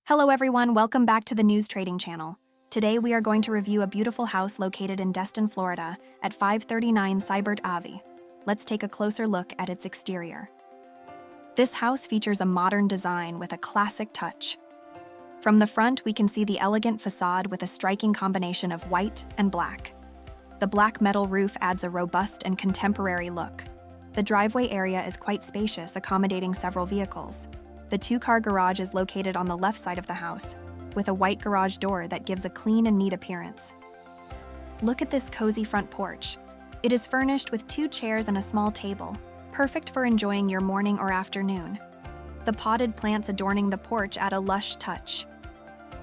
Hello everyone, welcome back to the News Trading Channel. Today we are going to review a beautiful house located in Destin, Florida at 539 Cybert Ave. Let's take a closer look at its exterior. This house features a modern design with a classic touch. From the front, we can see the elegant facade with a striking combination of white and black. The black metal roof adds a robust and contemporary look. The driveway area is quite spacious, accommodating several vehicles. The two-car garage is located on the left side of the house, with a white garage door that gives a clean and neat appearance. Look at this cozy front porch. It is furnished with 2 chairs and a small table, perfect for enjoying your morning or afternoon. The potted plants adorning the porch add a lush touch.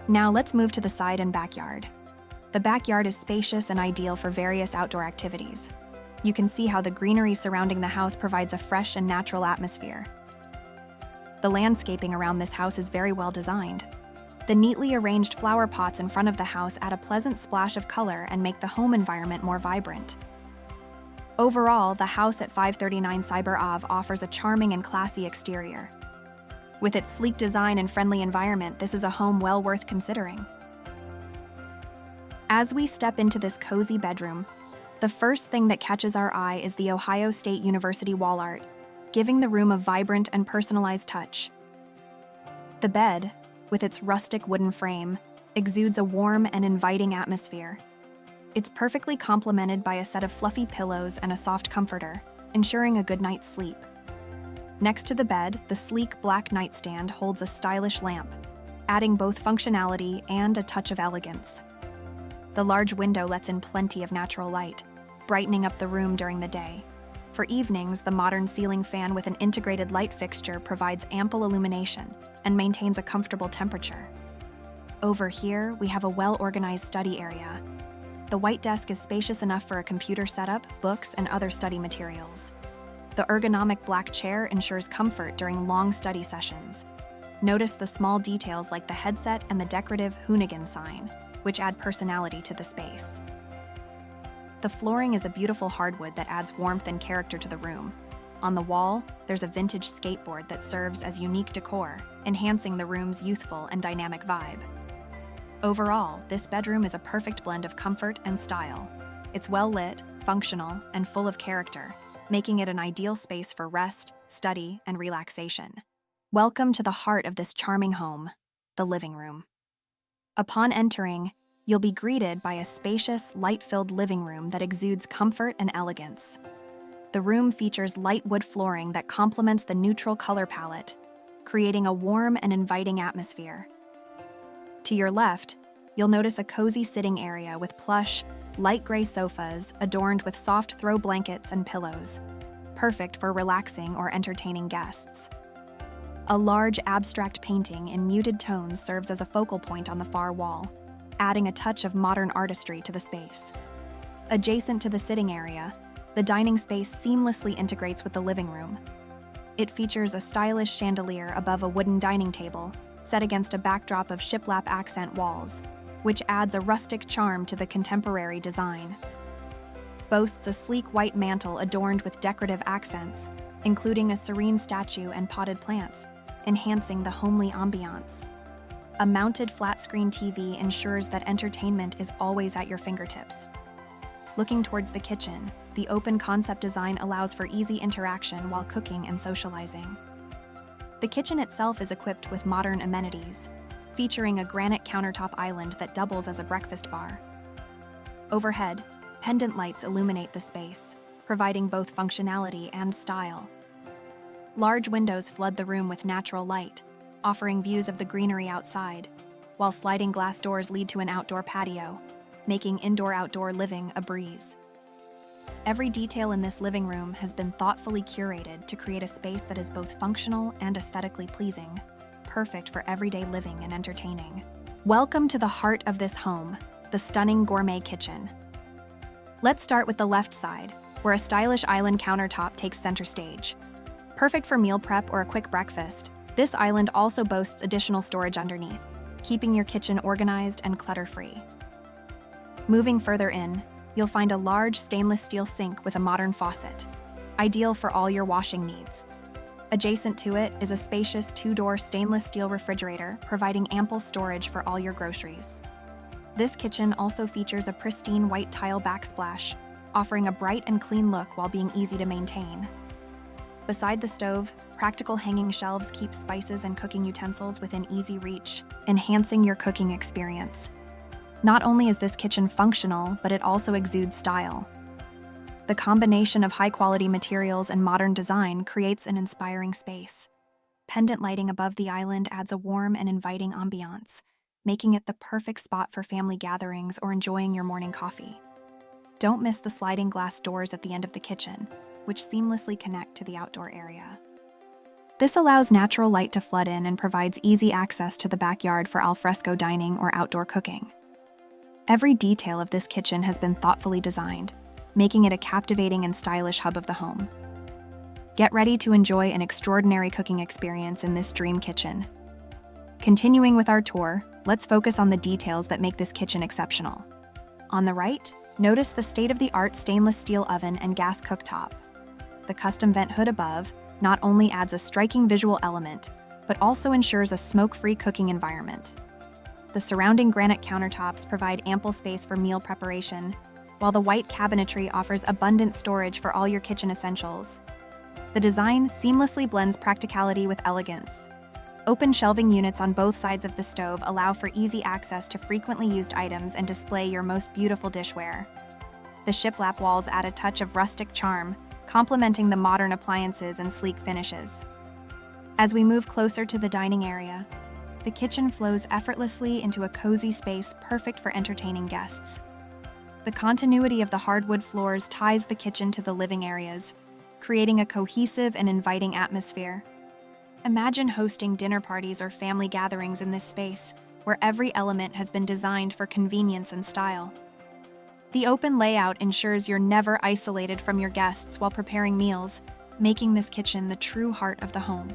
Now let's move to the side and backyard. The backyard is spacious and ideal for various outdoor activities. You can see how the greenery surrounding the house provides a fresh and natural atmosphere. The landscaping around this house is very well designed. The neatly arranged flower pots in front of the house add a pleasant splash of color and make the home environment more vibrant. Overall, the house at 539 Cybert Ave offers a charming and classy exterior. With its sleek design and friendly environment, this is a home well worth considering. As we step into this cozy bedroom, the first thing that catches our eye is the Ohio State University wall art, giving the room a vibrant and personalized touch. The bed, with its rustic wooden frame, exudes a warm and inviting atmosphere. It's perfectly complemented by a set of fluffy pillows and a soft comforter, ensuring a good night's sleep. Next to the bed, the sleek black nightstand holds a stylish lamp, adding both functionality and a touch of elegance. The large window lets in plenty of natural light, brightening up the room during the day. For evenings, the modern ceiling fan with an integrated light fixture provides ample illumination and maintains a comfortable temperature. Over here, we have a well-organized study area. The white desk is spacious enough for a computer setup, books, and other study materials. The ergonomic black chair ensures comfort during long study sessions. Notice the small details like the headset and the decorative Hoonigan sign, which add personality to the space. The flooring is a beautiful hardwood that adds warmth and character to the room. On the wall, there's a vintage skateboard that serves as unique decor, enhancing the room's youthful and dynamic vibe. Overall, this bedroom is a perfect blend of comfort and style. It's well lit, functional, and full of character, making it an ideal space for rest, study, and relaxation. Welcome to the heart of this charming home, the living room. Upon entering, you'll be greeted by a spacious, light-filled living room that exudes comfort and elegance. The room features light wood flooring that complements the neutral color palette, creating a warm and inviting atmosphere. To your left, you'll notice a cozy sitting area with plush, light gray sofas adorned with soft throw blankets and pillows, perfect for relaxing or entertaining guests. A large abstract painting in muted tones serves as a focal point on the far wall, adding a touch of modern artistry to the space. Adjacent to the sitting area, the dining space seamlessly integrates with the living room. It features a stylish chandelier above a wooden dining table, set against a backdrop of shiplap accent walls, which adds a rustic charm to the contemporary design. Boasts a sleek white mantel adorned with decorative accents, including a serene statue and potted plants, enhancing the homely ambiance. A mounted flat-screen TV ensures that entertainment is always at your fingertips. Looking towards the kitchen, the open concept design allows for easy interaction while cooking and socializing. The kitchen itself is equipped with modern amenities, featuring a granite countertop island that doubles as a breakfast bar. Overhead, pendant lights illuminate the space, providing both functionality and style. Large windows flood the room with natural light, offering views of the greenery outside, while sliding glass doors lead to an outdoor patio, making indoor-outdoor living a breeze. Every detail in this living room has been thoughtfully curated to create a space that is both functional and aesthetically pleasing, perfect for everyday living and entertaining. Welcome to the heart of this home, the stunning gourmet kitchen. Let's start with the left side, where a stylish island countertop takes center stage. Perfect for meal prep or a quick breakfast, this island also boasts additional storage underneath, keeping your kitchen organized and clutter-free. Moving further in, you'll find a large stainless steel sink with a modern faucet, ideal for all your washing needs. Adjacent to it is a spacious two-door stainless steel refrigerator, providing ample storage for all your groceries. This kitchen also features a pristine white tile backsplash, offering a bright and clean look while being easy to maintain. Beside the stove, practical hanging shelves keep spices and cooking utensils within easy reach, enhancing your cooking experience. Not only is this kitchen functional, but it also exudes style. The combination of high-quality materials and modern design creates an inspiring space. Pendant lighting above the island adds a warm and inviting ambiance, making it the perfect spot for family gatherings or enjoying your morning coffee. Don't miss the sliding glass doors at the end of the kitchen, which seamlessly connect to the outdoor area. This allows natural light to flood in and provides easy access to the backyard for alfresco dining or outdoor cooking. Every detail of this kitchen has been thoughtfully designed, making it a captivating and stylish hub of the home. Get ready to enjoy an extraordinary cooking experience in this dream kitchen. Continuing with our tour, let's focus on the details that make this kitchen exceptional. On the right, notice the state-of-the-art stainless steel oven and gas cooktop. The custom vent hood above not only adds a striking visual element, but also ensures a smoke-free cooking environment. The surrounding granite countertops provide ample space for meal preparation, while the white cabinetry offers abundant storage for all your kitchen essentials. The design seamlessly blends practicality with elegance. Open shelving units on both sides of the stove allow for easy access to frequently used items and display your most beautiful dishware. The shiplap walls add a touch of rustic charm, complementing the modern appliances and sleek finishes. As we move closer to the dining area, the kitchen flows effortlessly into a cozy space perfect for entertaining guests. The continuity of the hardwood floors ties the kitchen to the living areas, creating a cohesive and inviting atmosphere. Imagine hosting dinner parties or family gatherings in this space, where every element has been designed for convenience and style. The open layout ensures you're never isolated from your guests while preparing meals, making this kitchen the true heart of the home.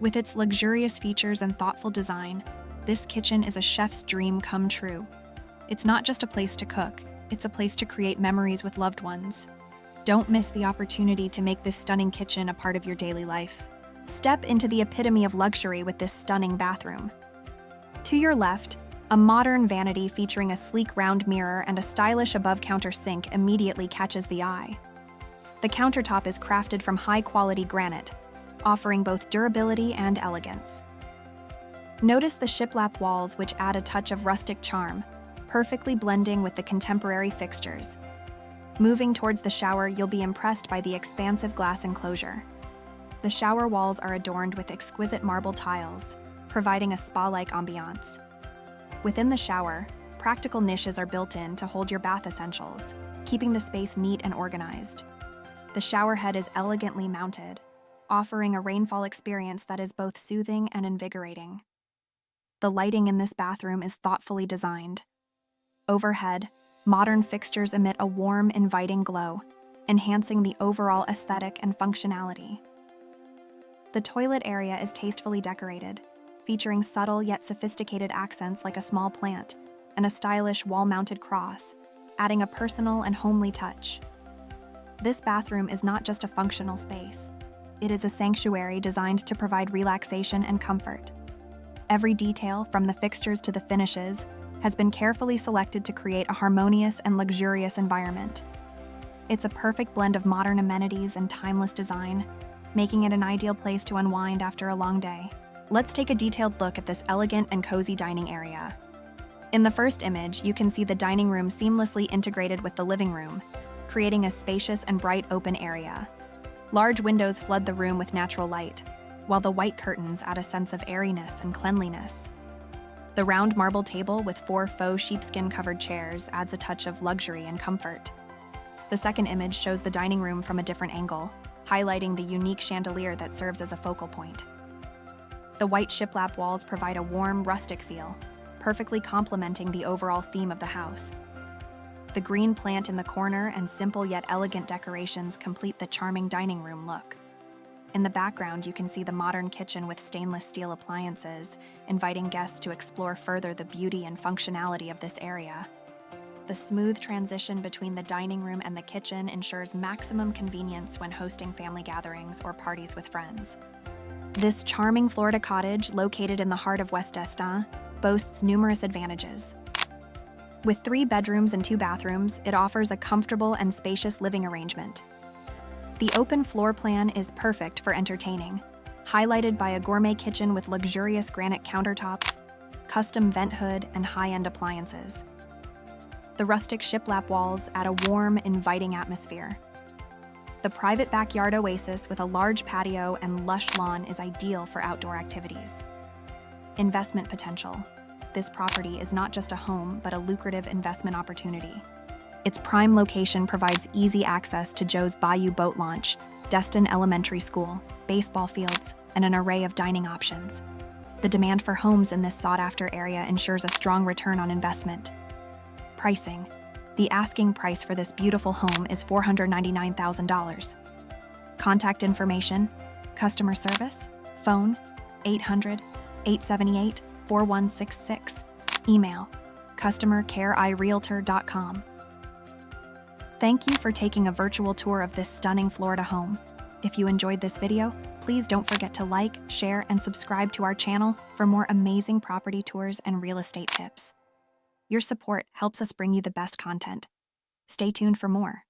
With its luxurious features and thoughtful design, this kitchen is a chef's dream come true. It's not just a place to cook, it's a place to create memories with loved ones. Don't miss the opportunity to make this stunning kitchen a part of your daily life. Step into the epitome of luxury with this stunning bathroom. To your left, a modern vanity featuring a sleek round mirror and a stylish above-counter sink immediately catches the eye. The countertop is crafted from high-quality granite, offering both durability and elegance. Notice the shiplap walls, which add a touch of rustic charm, perfectly blending with the contemporary fixtures. Moving towards the shower, you'll be impressed by the expansive glass enclosure. The shower walls are adorned with exquisite marble tiles, providing a spa-like ambiance. Within the shower, practical niches are built in to hold your bath essentials, keeping the space neat and organized. The shower head is elegantly mounted, offering a rainfall experience that is both soothing and invigorating. The lighting in this bathroom is thoughtfully designed. Overhead, modern fixtures emit a warm, inviting glow, enhancing the overall aesthetic and functionality. The toilet area is tastefully decorated, featuring subtle yet sophisticated accents like a small plant and a stylish wall-mounted cross, adding a personal and homely touch. This bathroom is not just a functional space. It is a sanctuary designed to provide relaxation and comfort. Every detail, from the fixtures to the finishes, has been carefully selected to create a harmonious and luxurious environment. It's a perfect blend of modern amenities and timeless design, making it an ideal place to unwind after a long day. Let's take a detailed look at this elegant and cozy dining area. In the first image, you can see the dining room seamlessly integrated with the living room, creating a spacious and bright open area. Large windows flood the room with natural light, while the white curtains add a sense of airiness and cleanliness. The round marble table with 4 faux sheepskin-covered chairs adds a touch of luxury and comfort. The second image shows the dining room from a different angle, highlighting the unique chandelier that serves as a focal point. The white shiplap walls provide a warm, rustic feel, perfectly complementing the overall theme of the house. The green plant in the corner and simple yet elegant decorations complete the charming dining room look. In the background, you can see the modern kitchen with stainless steel appliances, inviting guests to explore further the beauty and functionality of this area. The smooth transition between the dining room and the kitchen ensures maximum convenience when hosting family gatherings or parties with friends. This charming Florida cottage, located in the heart of West Destin, boasts numerous advantages. With 3 bedrooms and 2 bathrooms, it offers a comfortable and spacious living arrangement. The open floor plan is perfect for entertaining, highlighted by a gourmet kitchen with luxurious granite countertops, custom vent hood, and high-end appliances. The rustic shiplap walls add a warm, inviting atmosphere. The private backyard oasis with a large patio and lush lawn is ideal for outdoor activities. Investment potential. This property is not just a home, but a lucrative investment opportunity. Its prime location provides easy access to Joe's Bayou Boat Launch, Destin Elementary School, baseball fields, and an array of dining options. The demand for homes in this sought-after area ensures a strong return on investment. Pricing. The asking price for this beautiful home is $499,000. Contact information: customer service, phone 800-878-4166, email customercareirealtor.com. Thank you for taking a virtual tour of this stunning Florida home. If you enjoyed this video, please don't forget to like, share, and subscribe to our channel for more amazing property tours and real estate tips. Your support helps us bring you the best content. Stay tuned for more.